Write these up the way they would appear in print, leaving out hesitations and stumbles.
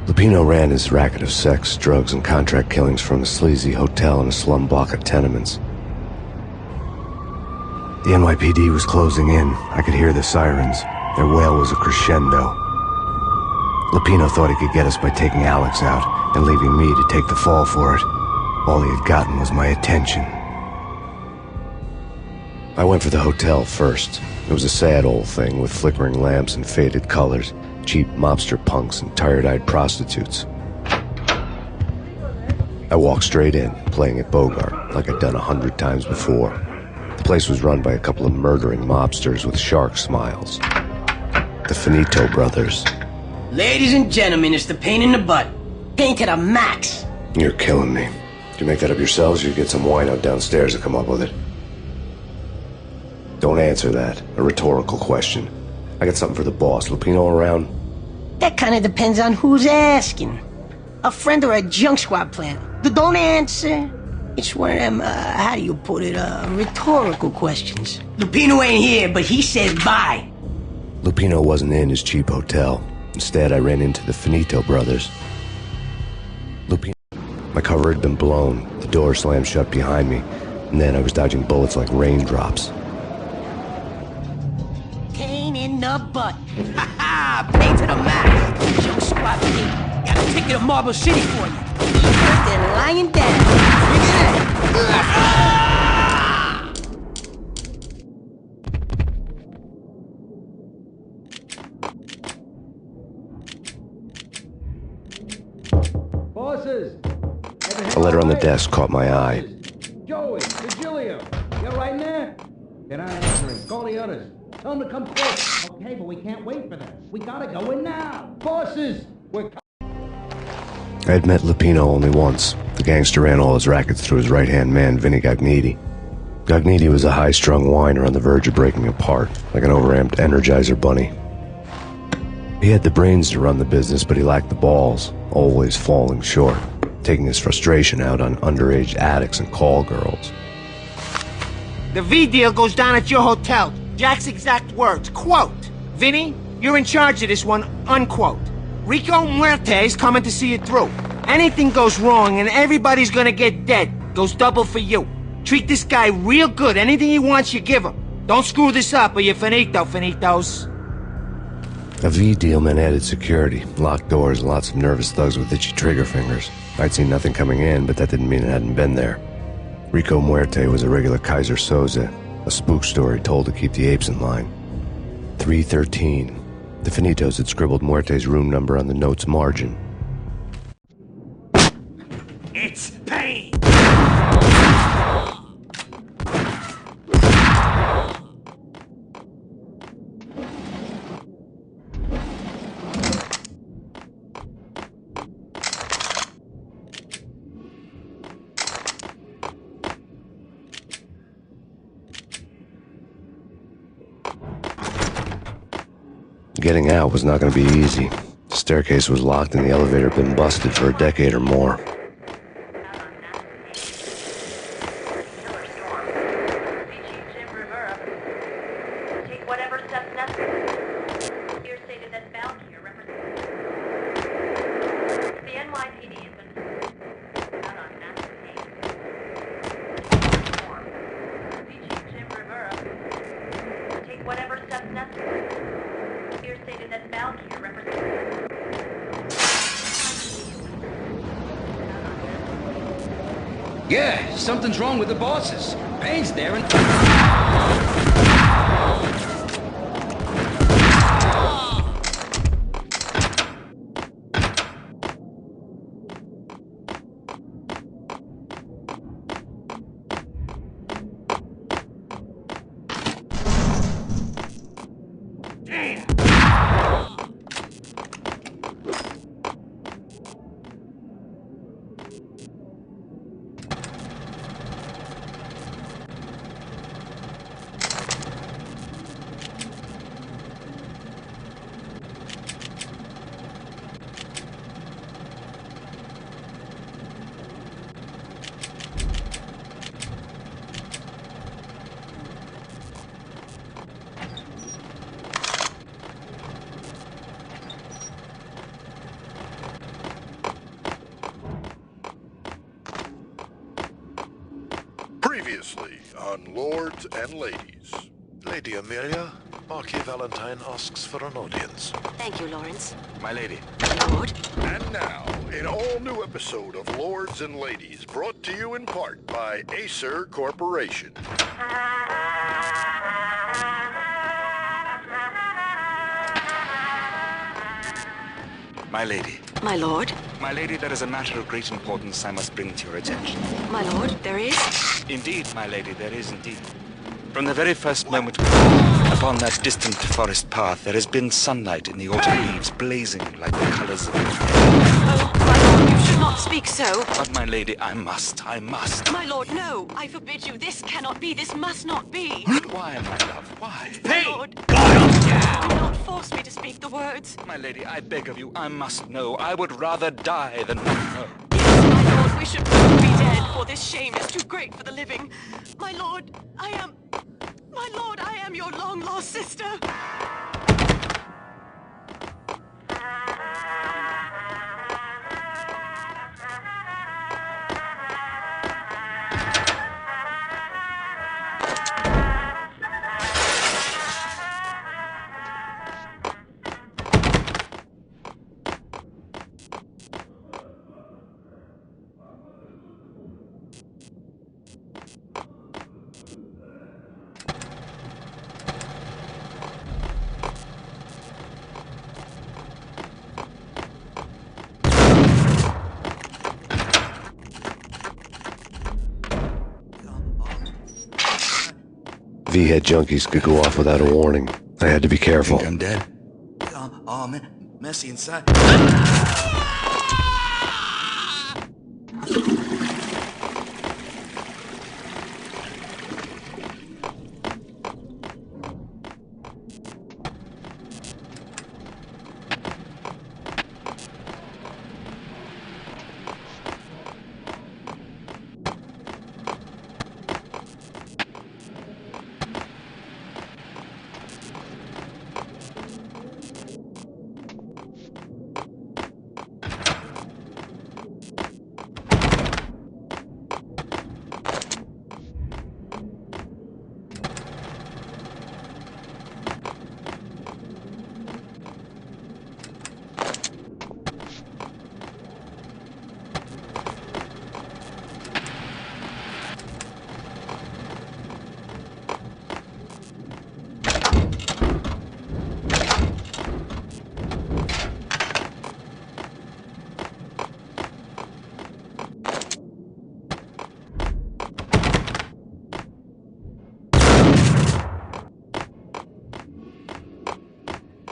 Lupino ran his racket of sex, drugs, and contract killings from a sleazy hotel in a slum block of tenements. The NYPD was closing in. I could hear the sirens. Their wail was a crescendo. Lupino thought he could get us by taking Alex out and leaving me to take the fall for it. All he had gotten was my attention. I went for the hotel first. It was a sad old thing with flickering lamps and faded colors, cheap mobster punks and tired-eyed prostitutes. I walked straight in, playing at Bogart, like I'd done 100 times before. The place was run by a couple of murdering mobsters with shark smiles. The Finito brothers. Ladies and gentlemen, it's the pain in the butt. Pain to the max. You're killing me. Did you make that up yourselves, or you get some wino downstairs to come up with it? Don't answer that. A rhetorical question. I got something for the boss. Lupino around? That kind of depends on who's asking. A friend or a junk squad plant. Don't answer. It's one of them, how do you put it, rhetorical questions. Lupino ain't here, but he says bye. Lupino wasn't in his cheap hotel. Instead, I ran into the Finito brothers. Lupino. My cover had been blown. The door slammed shut behind me, and then I was dodging bullets like raindrops. Pain in the butt. Ha ha! Pain to the max. Junk squad team. Got a ticket to Marble City for you. First and lying down. Bosses! A letter on the desk caught my eye. Joey, Virgilio, you right in there? They're not answering. Call the others. Tell them to come quick. Okay, but we can't wait for them. We gotta go in now. Bosses, we're I had met Lupino only once. The gangster ran all his rackets through his right-hand man, Vinny Gagniti. Gagniti was a high-strung whiner on the verge of breaking apart, like an overamped Energizer bunny. He had the brains to run the business, but he lacked the balls, always falling short, taking his frustration out on underage addicts and call girls. The V deal goes down at your hotel. Jack's exact words, quote, "Vinny, you're in charge of this one," unquote. Rico Muerte's coming to see it through. Anything goes wrong and everybody's gonna get dead. Goes double for you. Treat this guy real good. Anything he wants, you give him. Don't screw this up or you're finito, finitos. A V deal meant added security, locked doors, and lots of nervous thugs with itchy trigger fingers. I'd seen nothing coming in, but that didn't mean it hadn't been there. Rico Muerte was a regular Kaiser Soze, a spook story told to keep the apes in line. 313. The Finitos had scribbled Muerte's room number on the note's margin. It's Payne! Getting out was not going to be easy. The staircase was locked and the elevator had been busted for a decade or more. Yeah, something's wrong with the bosses. Payne's there and... previously on Lords and Ladies. Lady Amelia, Marquis Valentine asks for an audience. Thank you, Lawrence. My lady. My lord. And now, an all-new episode of Lords and Ladies, brought to you in part by Acer Corporation. My lady. My lord. My lady, there is a matter of great importance I must bring to your attention. My lord, there is? Indeed, my lady, there is indeed. From the very first moment upon that distant forest path, there has been sunlight in the autumn leaves blazing like the colors of your hair. Oh, my lord, you should not speak so. But, my lady, I must. My lord, no. I forbid you. This cannot be. This must not be. Why, my love, why? My lord. Do not force me to speak the words. My lady, I beg of you, I must know. I would rather die than not know. Yes, my lord, we should both be dead, for this shame is too great for the living. My lord, I am your long-lost sister. V-head junkies could go off without a warning. I had to be careful. I'm dead. Oh, man. Messy inside.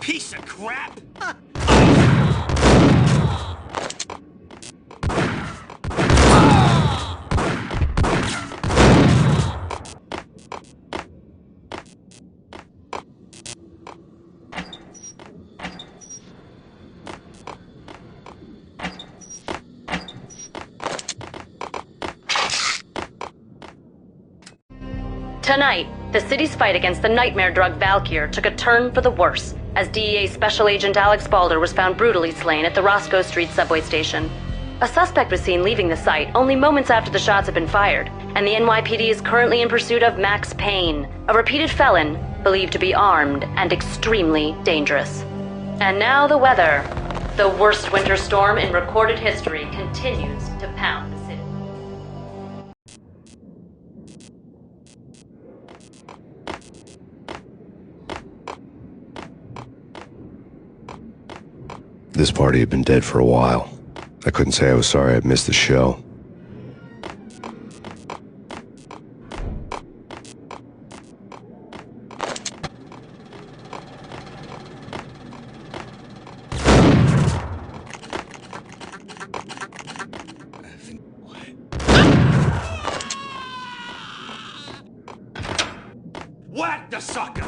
Piece of crap! Tonight, the city's fight against the nightmare drug Valkyr took a turn for the worse, as DEA Special Agent Alex Balder was found brutally slain at the Roscoe Street subway station. A suspect was seen leaving the site only moments after the shots had been fired, and the NYPD is currently in pursuit of Max Payne, a repeated felon believed to be armed and extremely dangerous. And now the weather. The worst winter storm in recorded history continues to pound the city. This party had been dead for a while. I couldn't say I was sorry I'd missed the show. Whack the sucker!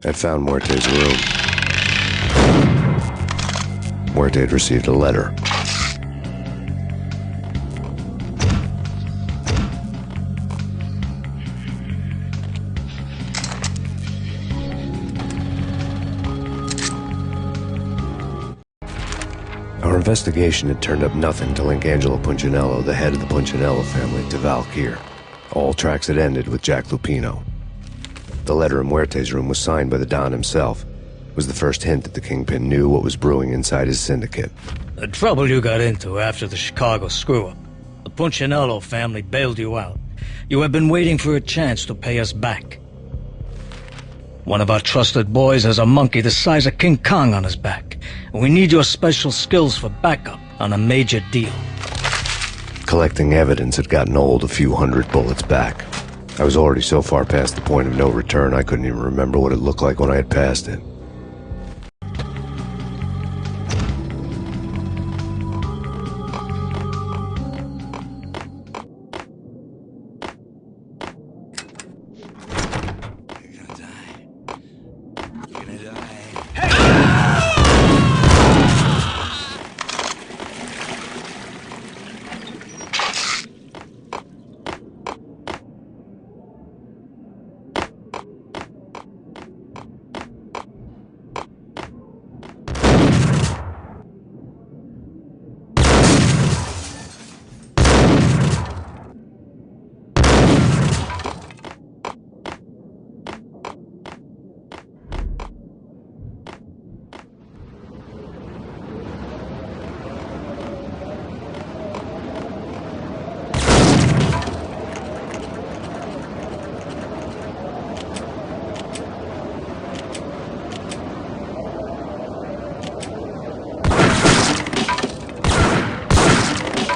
I'd found Muerte's room. Muerte had received a letter. Our investigation had turned up nothing to link Angelo Punchinello, the head of the Punchinello family, to Valkyr. All tracks had ended with Jack Lupino. The letter in Muerte's room was signed by the Don himself. It was the first hint that the Kingpin knew what was brewing inside his syndicate. The trouble you got into after the Chicago screw-up. The Punchinello family bailed you out. You have been waiting for a chance to pay us back. One of our trusted boys has a monkey the size of King Kong on his back. And we need your special skills for backup on a major deal. Collecting evidence had gotten old a few hundred bullets back. I was already so far past the point of no return I couldn't even remember what it looked like when I had passed it.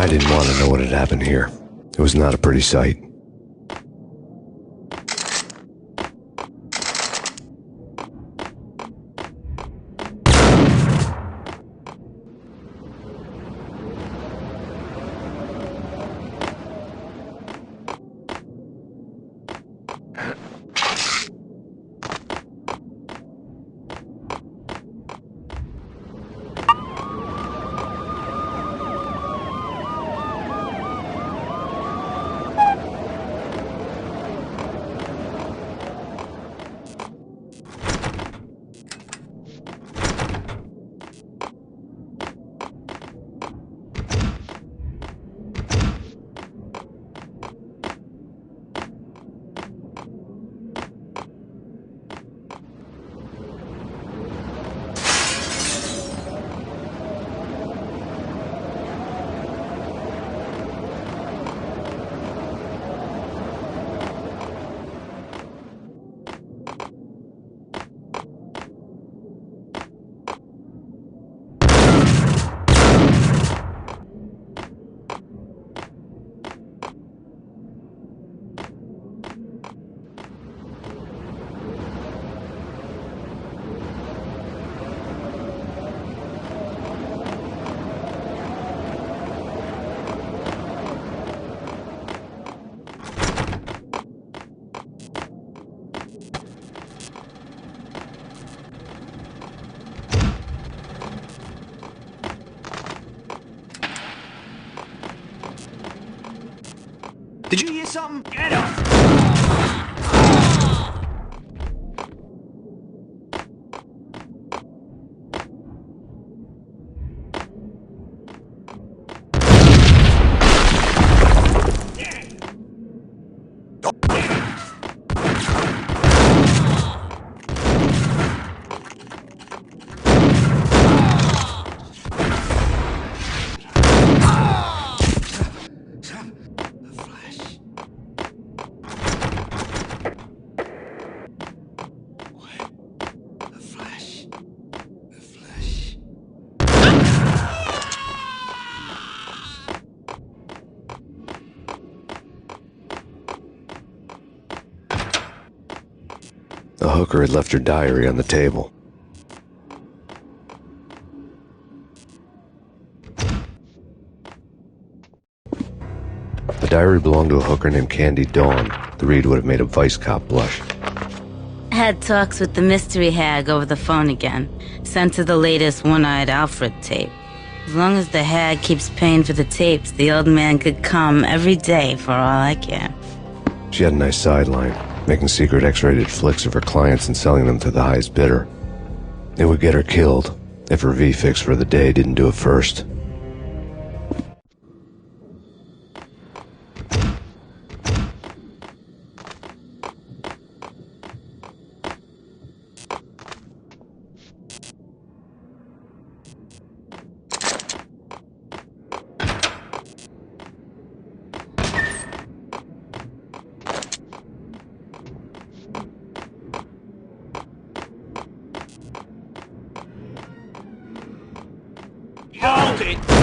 I didn't want to know what had happened here. It was not a pretty sight. Did you hear something? Get up! The hooker had left her diary on the table. The diary belonged to a hooker named Candy Dawn. The read would have made a vice cop blush. had talks with the mystery hag over the phone again. Sent her the latest One-Eyed Alfred tape. As long as the hag keeps paying for the tapes, the old man could come every day for all I care. She had a nice sideline, making secret X-rated flicks of her clients and selling them to the highest bidder. It would get her killed if her V-fix for the day didn't do it first. Hold it!